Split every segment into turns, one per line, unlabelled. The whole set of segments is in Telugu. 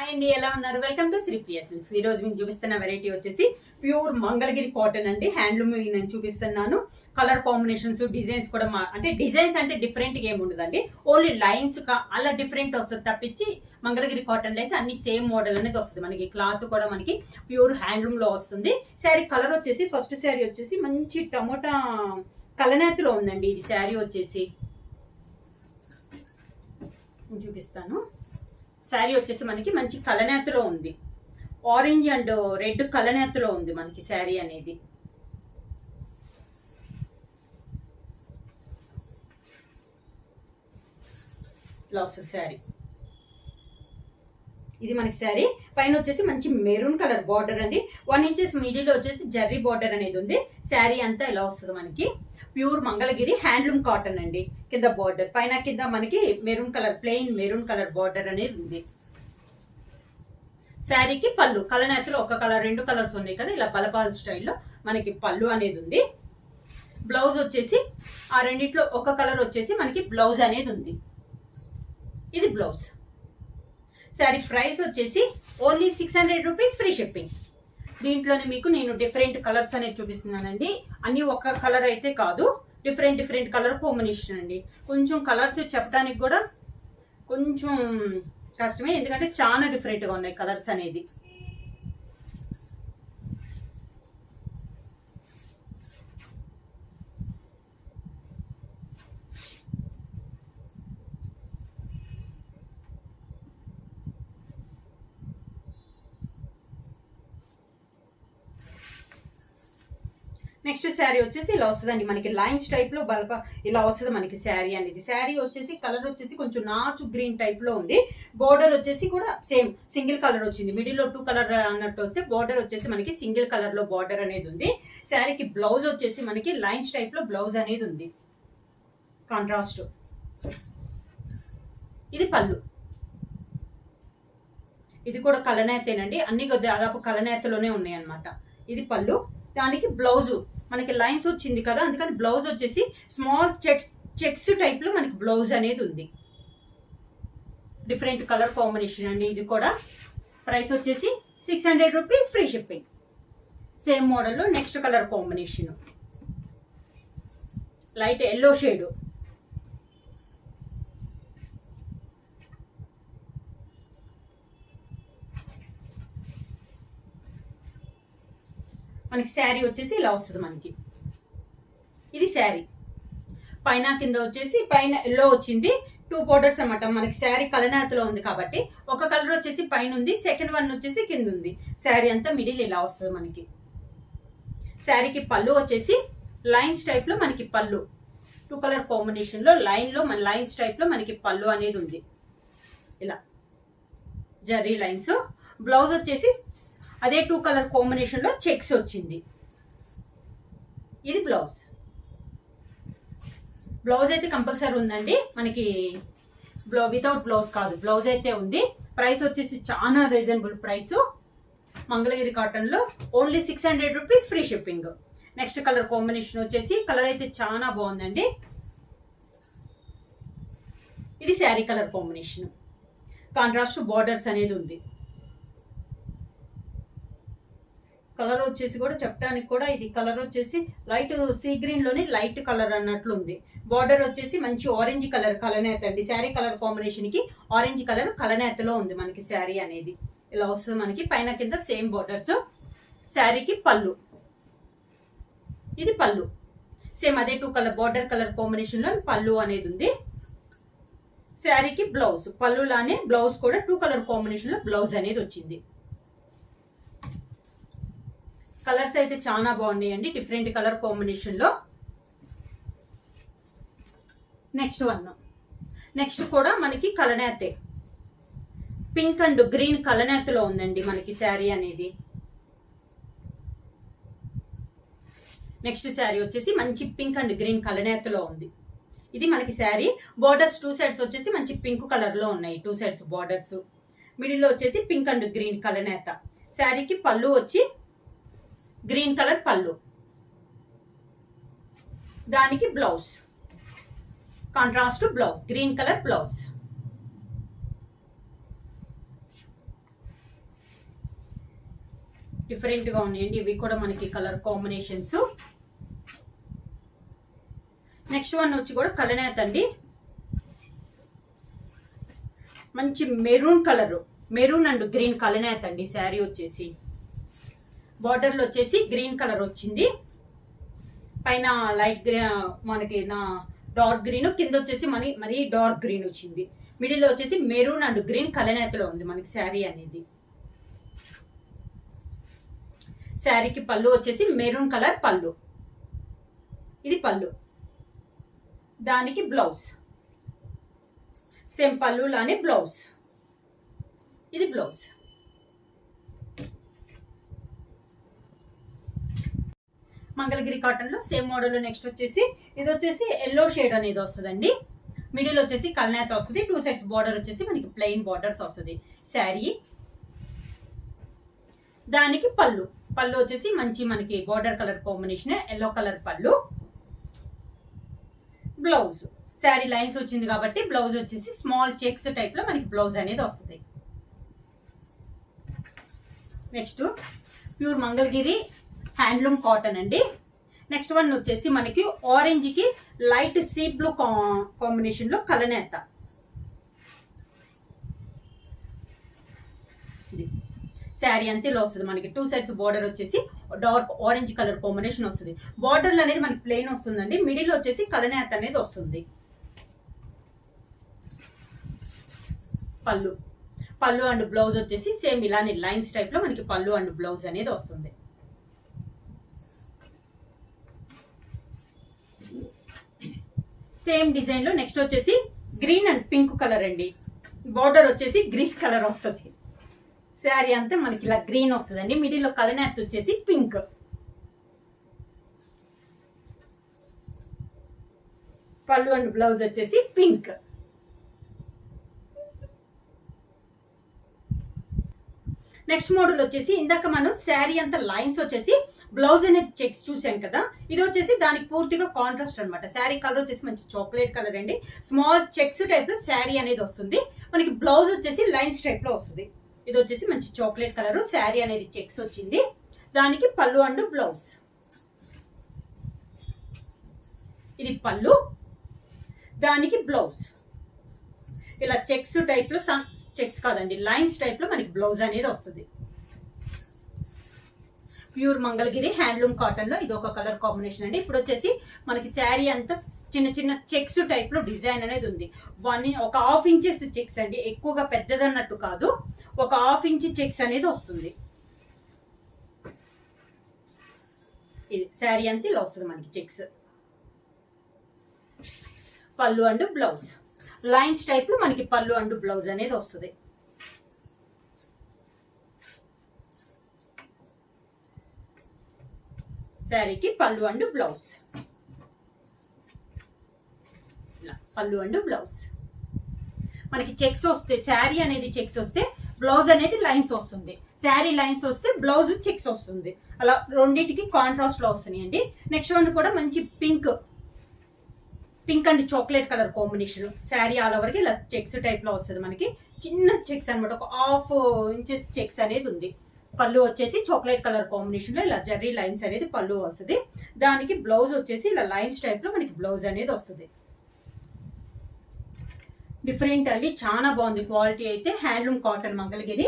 హాయ్ అండి, ఎలా ఉన్నారు? Welcome to Shri Priya silks. ఈ రోజు మీకు చూపిస్తున్న వెరైటీ వచ్చేసి ప్యూర్ మంగళగిరి కాటన్ అండి. హ్యాండ్లూమ్ నేను చూపిస్తున్నాను. కలర్ కాంబినేషన్స్, డిజైన్స్ కూడా అంటే డిజైన్స్ అంటే డిఫరెంట్ గా ఏమి ఉండదండి. ఓన్లీ లైన్స్ అలా డిఫరెంట్ వస్తుంది తప్పించి మంగళగిరి కాటన్ లో అయితే అన్ని సేమ్ మోడల్ అనేది వస్తుంది. మనకి క్లాత్ కూడా మనకి ప్యూర్ హ్యాండ్లూమ్ లో వస్తుంది. శారీ కలర్ వచ్చేసి ఫస్ట్ శారీ వచ్చేసి మంచి టమోటా కలనేతలో ఉందండి. ఇది శారీ వచ్చేసి చూపిస్తాను. శారీ వచ్చేసి మనకి మంచి కలనేతలో ఉంది. ఆరెంజ్ అండ్ రెడ్ కలనేతలో ఉంది మనకి శారీ అనేది. ఇలా వస్తుంది శారీ. ఇది మనకి శారీ పైన వచ్చేసి మంచి మెరూన్ కలర్ బార్డర్ అండి. 1 ఇంచెస్ మిడిల్ వచ్చేసి జర్రీ బార్డర్ అనేది ఉంది. శారీ అంతా ఇలా వస్తుంది మనకి. ప్యూర్ మంగళగిరి హ్యాండ్లూమ్ కాటన్ అండి. కింద బార్డర్ పైన కింద మనకి maroon colour plain maroon colour border అనేది ఉంది. శారీకి పళ్ళు కలనేతలో ఒక కలర్ 2 కలర్స్ ఉన్నాయి కదా, ఇలా బలపాల్ స్టైల్లో మనకి పళ్ళు అనేది ఉంది. బ్లౌజ్ వచ్చేసి ఆ రెండిట్లో ఒక కలర్ వచ్చేసి మనకి బ్లౌజ్ అనేది ఉంది. ఇది బ్లౌజ్. శారీ ప్రైస్ వచ్చేసి ఓన్లీ 600 రూపీస్, ఫ్రీ షిప్పింగ్. దీంట్లోనే మీకు నేను డిఫరెంట్ కలర్స్ అనేది చూపిస్తున్నానండి. అన్ని ఒక కలర్ అయితే కాదు, డిఫరెంట్ కలర్ కాంబినేషన్ అండి. కొంచెం కలర్స్ చెప్పడానికి కూడా కొంచెం కష్టమే, ఎందుకంటే చాలా డిఫరెంట్గా ఉన్నాయి కలర్స్ అనేది. నెక్స్ట్ శారీ వచ్చేసి ఇలా వస్తుందండి మనకి లైన్స్ టైప్ లో ఇలా వస్తుంది మనకి శారీ అనేది. శారీ వచ్చేసి కలర్ వచ్చేసి కొంచెం నాచు గ్రీన్ టైప్ లో ఉంది. బోర్డర్ వచ్చేసి కూడా సేమ్ సింగిల్ కలర్ వచ్చింది. మిడిల్ లో 2 కలర్ అన్నట్టు వస్తే బోర్డర్ వచ్చేసి మనకి సింగిల్ కలర్ లో బోర్డర్ అనేది ఉంది. శారీకి బ్లౌజ్ వచ్చేసి మనకి లైన్స్ టైప్ లో బ్లౌజ్ అనేది ఉంది, కాంట్రాస్ట్. ఇది పళ్ళు. ఇది కూడా కలనేతేనండి, అన్ని దాదాపు కలనేతలోనే ఉన్నాయి అన్నమాట. ఇది పళ్ళు. దానికి బ్లౌజు మనకి లైన్స్ వచ్చింది కదా, అందుకని బ్లౌజ్ వచ్చేసి స్మాల్ చెక్స్ టైప్ లో మనకి బ్లౌజ్ అనేది ఉంది. డిఫరెంట్ కలర్ కాంబినేషన్ అండి. ఇది కూడా ప్రైస్ వచ్చేసి 600 రూపీస్, ఫ్రీ షిప్పింగ్. సేమ్ మోడల్లో next colour combination light yellow shade. మనకి శారీ వచ్చేసి ఇలా వస్తుంది మనకి. ఇది శారీ పైన కింద వచ్చేసి పైన ఎల్లో వచ్చింది, 2 బోర్డర్స్ అనమాట. మనకి శారీ కలనేతలో ఉంది కాబట్టి ఒక కలర్ వచ్చేసి పైన ఉంది, సెకండ్ వన్ వచ్చేసి కింద ఉంది. శారీ అంతా మిడిల్ ఇలా వస్తుంది మనకి. శారీకి పళ్ళు వచ్చేసి లైన్స్ టైప్ లో మనకి పళ్ళు 2 కలర్ కాంబినేషన్ లో మన లైన్స్ టైప్ లో మనకి పళ్ళు అనేది ఉంది. ఇలా జరీ లైన్స్. బ్లౌజ్ వచ్చేసి అదే 2 కలర్ కాంబినేషన్ లో చెక్స్ వచ్చింది. ఇది బ్లౌజ్. బ్లౌజ్ అయితే కంపల్సరీ ఉందండి మనకి. వితౌట్ బ్లౌజ్ కాదు, బ్లౌజ్ అయితే ఉంది. ప్రైస్ వచ్చేసి చాలా రీజనబుల్ ప్రైస్. మంగళగిరి కాటన్ లో only 600 rupees, free shipping. Next colour combination వచ్చేసి కలర్ అయితే చాలా బాగుందండి. ఇది sari colour combination, contrast borders అనేది ఉంది. కలర్ వచ్చేసి కూడా చెప్పడానికి కూడా ఇది కలర్ వచ్చేసి లైట్ సీ గ్రీన్ లోని లైట్ కలర్ అన్నట్లు ఉంది. బార్డర్ వచ్చేసి మంచి ఆరెంజ్ కలర్ కలనేత అండి. శారీ కలర్ కాంబినేషన్ కి ఆరెంజ్ కలర్ కలనేతలో ఉంది మనకి శారీ అనేది. ఇలా వస్తుంది మనకి. పైన కింద సేమ్ బార్డర్స్. శారీకి పళ్ళు. ఇది పళ్ళు. సేమ్ అదే 2 కలర్ బార్డర్ కలర్ కాంబినేషన్ లో పళ్ళు అనేది ఉంది. శారీకి బ్లౌజ్. పళ్ళులానే బ్లౌజ్ కూడా 2 కలర్ కాంబినేషన్ లో బ్లౌజ్ అనేది వచ్చింది. కలర్స్ అయితే చాలా బాగున్నాయండి, డిఫరెంట్ కలర్ కాంబినేషన్ లో. నెక్స్ట్ కూడా మనకి కలనేతే పింక్ అండ్ గ్రీన్ కలనేతలో ఉందండి మనకి శారీ అనేది. నెక్స్ట్ శారీ వచ్చేసి మంచి పింక్ అండ్ గ్రీన్ కలనేతలో ఉంది. ఇది మనకి శారీ. బోర్డర్స్ 2 సైడ్స్ వచ్చేసి మంచి పింక్ కలర్ లో ఉన్నాయి. 2 సైడ్స్ బోర్డర్స్. మిడిల్ లో వచ్చేసి పింక్ అండ్ గ్రీన్ కలనేత. శారీకి పళ్ళు వచ్చి గ్రీన్ కలర్ పళ్ళు, దానికి blouse contrast blouse, green colour blouse. డిఫరెంట్గా ఉన్నాయండి ఇవి కూడా మనకి కలర్ కాంబినేషన్స్. నెక్స్ట్ వన్ వచ్చి కూడా కలనేత అండి, మంచి maroon colour, maroon and green కలనేత అండి. శారీ వచ్చేసి బార్డర్లో వచ్చేసి గ్రీన్ కలర్ వచ్చింది, పైన లైట్ గ్రీన్ మనకి నా డార్క్ గ్రీన్, కింద వచ్చేసి మరీ డార్క్ గ్రీన్ వచ్చింది. మిడిల్లో వచ్చేసి మెరూన్ అండ్ గ్రీన్ కలనేతలో ఉంది మనకి శారీ అనేది. శారీకి పళ్ళు వచ్చేసి మెరూన్ కలర్ పళ్ళు, ఇది పళ్ళు. దానికి బ్లౌజ్ సేమ్ పళ్ళు లానే బ్లౌజ్, ఇది బ్లౌజ్. మంగళగిరి కాటన్ లో సేమ్ మోడల్. నెక్స్ట్ వచ్చేసి ఇది వచ్చేసి ఎల్లో షేడ్ అనేది వస్తుందండి. మిడిల్ వచ్చేసి కల్నేత వస్తుంది, 2 సైడ్స్ బార్డర్ వచ్చేసి మనకి ప్లెయిన్ బార్డర్స్ వస్తుంది శారీ. దానికి పళ్ళు, పళ్ళు వచ్చేసి మంచి మనకి border colour combination yellow colour పళ్ళు. బ్లౌజ్ శారీ లైన్స్ వచ్చింది కాబట్టి బ్లౌజ్ వచ్చేసి స్మాల్ చెక్స్ టైప్ లో మనకి బ్లౌజ్ అనేది వస్తుంది. Next pure Mangalagiri handloom cotton అండి. నెక్స్ట్ వన్ వచ్చేసి మనకి ఆరెంజ్ కి లైట్ సీ బ్లూ కాంబినేషన్ లో కలనేత. శారీ అంతే ఇలా వస్తుంది మనకి, 2 సైడ్స్ బార్డర్ వచ్చేసి డార్క్ ఆరెంజ్ కలర్ కాంబినేషన్ వస్తుంది. బార్డర్లు అనేది మనకి ప్లెయిన్ వస్తుందండి, మిడిల్ వచ్చేసి కలనేత అనేది వస్తుంది. పళ్ళు, పళ్ళు అండ్ బ్లౌజ్ వచ్చేసి సేమ్ ఇలానే లైన్స్ టైప్ లో మనకి పళ్ళు అండ్ బ్లౌజ్ అనేది వస్తుంది. సేమ్ డిజైన్ లో నెక్స్ట్ వచ్చేసి గ్రీన్ అండ్ పింక్ కలర్ అండి. బార్డర్ వచ్చేసి గ్రీన్ కలర్ వస్తుంది, శారీ అంతా మనకి ఇలా గ్రీన్ వస్తుందండి. మిడిల్ లో కలనేత వచ్చేసి పింక్. పళ్ళు అండ్ బ్లౌజ్ వచ్చేసి పింక్. నెక్స్ట్ మోడల్ వచ్చేసి ఇందాక మనం శారీ అంతా లైన్స్ వచ్చేసి బ్లౌజ్ అనేది చెక్స్ చూసాం కదా, ఇది వచ్చేసి దానికి పూర్తిగా కాంట్రాస్ట్ అనమాట. శారీ కలర్ వచ్చేసి మంచి చాక్లెట్ కలర్ అండి, స్మాల్ చెక్స్ టైప్ లో శారీ అనేది వస్తుంది మనకి. బ్లౌజ్ వచ్చేసి లైన్స్ టైప్ లో వస్తుంది. ఇది వచ్చేసి మంచి చాక్లెట్ కలర్, శారీ అనేది చెక్స్ వచ్చింది. దానికి పళ్ళు అండ్ బ్లౌజ్, ఇది పళ్ళు. దానికి బ్లౌజ్ ఇలా చెక్స్ టైప్ లో, చెక్స్ కాదండి లైన్స్ టైప్ లో మనకి బ్లౌజ్ అనేది వస్తుంది. ప్యూర్ మంగళగిరి హ్యాండ్లూమ్ కాటన్ లో ఇది ఒక కలర్ కాంబినేషన్ అండి. ఇప్పుడు వచ్చేసి మనకి శారీ అంతా చిన్న చిన్న చెక్స్ టైప్ లో డిజైన్ అనేది ఉంది. ఒక 1/2 ఇంచెస్ చెక్స్ అండి, ఎక్కువగా పెద్దదన్నట్టు కాదు, ఒక 1/2 ఇంచ్ చెక్స్ అనేది వస్తుంది. ఇది శారీ అంతా ఇలా వస్తుంది మనకి చెక్స్. పళ్ళు అండ్ బ్లౌజ్ లైన్స్ టైప్ లో మనకి పళ్ళు అండ్ బ్లౌజ్ అనేది వస్తుంది. శారీకి పళ్ళు అండ్ బ్లౌజ్, పళ్ళు అండ్ బ్లౌజ్ మనకి చెక్స్ వస్తే, శారీ అనేది చెక్స్ వస్తే బ్లౌజ్ అనేది లైన్స్ వస్తుంది, శారీ లైన్స్ వస్తే బ్లౌజ్ చెక్స్ వస్తుంది. అలా రెండింటికి కాంట్రాస్ట్ లో వస్తున్నాయండి. నెక్స్ట్ వన్ కూడా మంచి pink, pink and chocolate colour combination. Sari all over కి ఇలా చెక్స్ టైప్ లో వస్తుంది మనకి, చిన్న చెక్స్ అనమాట, ఒక 1/2 ఇంచెస్ చెక్స్ అనేది ఉంది. పళ్ళు వచ్చేసి చాక్లెట్ కలర్ కాంబినేషన్ లో ఇలా జర్రీ లైన్స్ అనేది పళ్ళు వస్తుంది. దానికి బ్లౌజ్ వచ్చేసి ఇలా లైన్స్ టైప్ లో మనకి బ్లౌజ్ అనేది వస్తుంది. డిఫరెంట్ అండి, చాలా బాగుంది క్వాలిటీ అయితే. Handloom cotton Mangalagiri.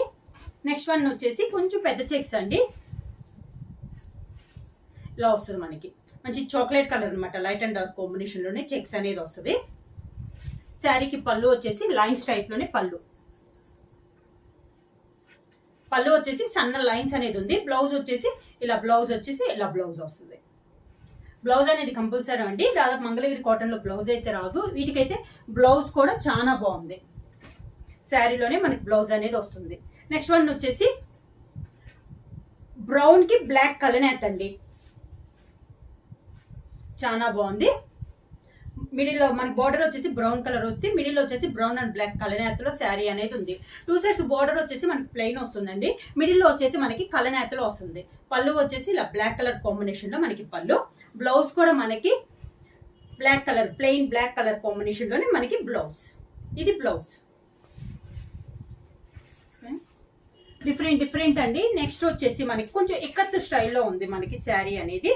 Next one వచ్చేసి కొంచెం పెద్ద చెక్స్ అండి, ఇలా వస్తుంది మనకి మంచి చాక్లెట్ కలర్ అనమాట, లైట్ అండ్ డార్క్ కాంబినేషన్ లోనే చెక్స్ అనేది వస్తుంది. శారీకి పళ్ళు వచ్చేసి లైన్స్ టైప్ లోనే పళ్ళు, పళ్ళు వచ్చేసి సన్న లైన్స్ అనేది ఉంది. బ్లౌజ్ వచ్చేసి ఇలా బ్లౌజ్ వస్తుంది. బ్లౌజ్ అనేది కంపల్సరీ అండి, దాదాపు మంగళగిరి కాటన్ లో బ్లౌజ్ అయితే రాదు, వీటికైతే బ్లౌజ్ కూడా చాలా బాగుంది. శారీలోనే మనకి బ్లౌజ్ అనేది వస్తుంది. నెక్స్ట్ వన్ వచ్చేసి బ్రౌన్ కి బ్లాక్ కలనేత అండి, చాలా బాగుంది. మిడిల్ లో మనకి బార్డర్ వచ్చేసి బ్రౌన్ కలర్ వస్తే, మిడిల్ వచ్చేసి బ్రౌన్ అండ్ బ్లాక్ కలనేతలో శారీ అనేది ఉంది. 2 సైడ్స్ బార్డర్ వచ్చేసి మనకి ప్లెయిన్ వస్తుందండి, మిడిల్ లో వచ్చేసి మనకి కలనేతలో వస్తుంది. పళ్ళు వచ్చేసి ఇలా బ్లాక్ కలర్ కాంబినేషన్ లో మనకి పళ్ళు. బ్లౌజ్ కూడా మనకి black colour, plain black colour combination లోనే మనకి బ్లౌజ్, ఇది బ్లౌజ్. డిఫరెంట్ అండి. నెక్స్ట్ వచ్చేసి మనకి కొంచెం ఇక్కత్తు స్టైల్లో ఉంది మనకి శారీ అనేది.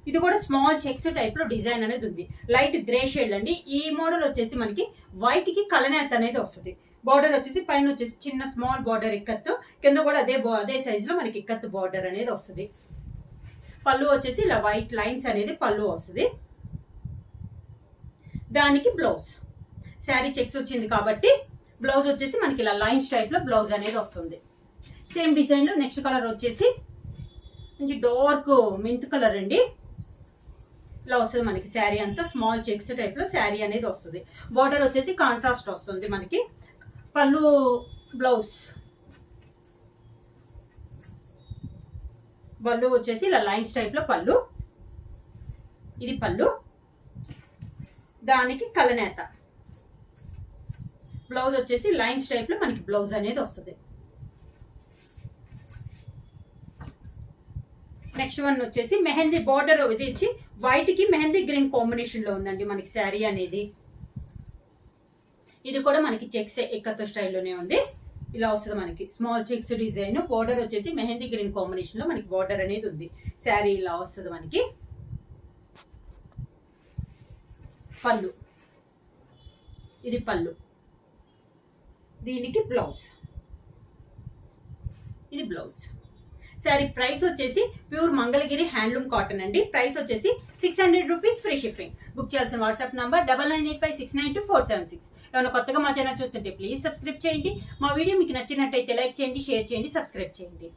ఇది కూడా స్మాల్ చెక్స్ టైప్ లో డిజైన్ అనేది ఉంది. లైట్ గ్రే షేడ్ అండి. ఈ మోడల్ వచ్చేసి మనకి వైట్ కి కలనేత అనేది వస్తుంది. బార్డర్ వచ్చేసి పైన వచ్చేసి చిన్న స్మాల్ బార్డర్ ఇక్కత్తు, కింద కూడా అదే సైజ్ లో మనకి ఇక్కత్తు బార్డర్ అనేది వస్తుంది. పళ్ళు వచ్చేసి ఇలా వైట్ లైన్స్ అనేది పళ్ళు వస్తుంది. దానికి బ్లౌజ్ శారీ చెక్స్ వచ్చింది కాబట్టి బ్లౌజ్ వచ్చేసి మనకి ఇలా లైన్స్ టైప్ లో బ్లౌజ్ అనేది వస్తుంది. సేమ్ డిజైన్ లో నెక్స్ట్ కలర్ వచ్చేసి మంచి డార్క్ మెంత్ కలర్ అండి. ఇలా వస్తుంది మనకి శారీ అంతా స్మాల్ చెక్స్ టైప్ లో శారీ అనేది వస్తుంది. బార్డర్ వచ్చేసి కాంట్రాస్ట్ వస్తుంది మనకి. పళ్ళు పళ్ళు వచ్చేసి ఇలా లైన్స్ టైప్ లో పళ్ళు. ఇది పళ్ళు, దానికి కలనేత. బ్లౌజ్ వచ్చేసి లైన్స్ టైప్ లో మనకి బ్లౌజ్ అనేది వస్తుంది. నెక్స్ట్ వన్ వచ్చేసి మెహందీ బార్డర్ వచ్చి వైట్ కి మెహందీ గ్రీన్ కాంబినేషన్ లో ఉందండి మనకి శారీ అనేది. ఇది కూడా మనకి చెక్స్ ఎక్కతో స్టైల్లోనే ఉంది. ఇలా వస్తుంది మనకి స్మాల్ చెక్స్ డిజైన్. బార్డర్ వచ్చేసి మెహందీ గ్రీన్ కాంబినేషన్ లో మనకి బార్డర్ అనేది ఉంది. శారీ ఇలా వస్తుంది మనకి. పళ్ళు, ఇది పళ్ళు, దీనికి బ్లౌజ్, ఇది బ్లౌజ్. శారీ ప్రైస్ వచ్చేసి ప్యూర్ మంగళగిరి హ్యాండ్లూమ్ కాటన్ అండి. ప్రైస్ వచ్చేసి 600 రూపీస్, ఫ్రీ షిప్పింగ్. బుక్ చేయాల్సిన వాట్సాప్ నంబర్ 9985692476. ఏమైనా కొత్తగా మా ఛానల్ చూస్తుంటే ప్లీజ్ సబ్స్క్రైబ్ చేయండి. మా వీడియో మీకు నచ్చినట్టయితే లైక్ చేయండి, షేర్ చేయండి, సబ్స్క్రైబ్ చేయండి.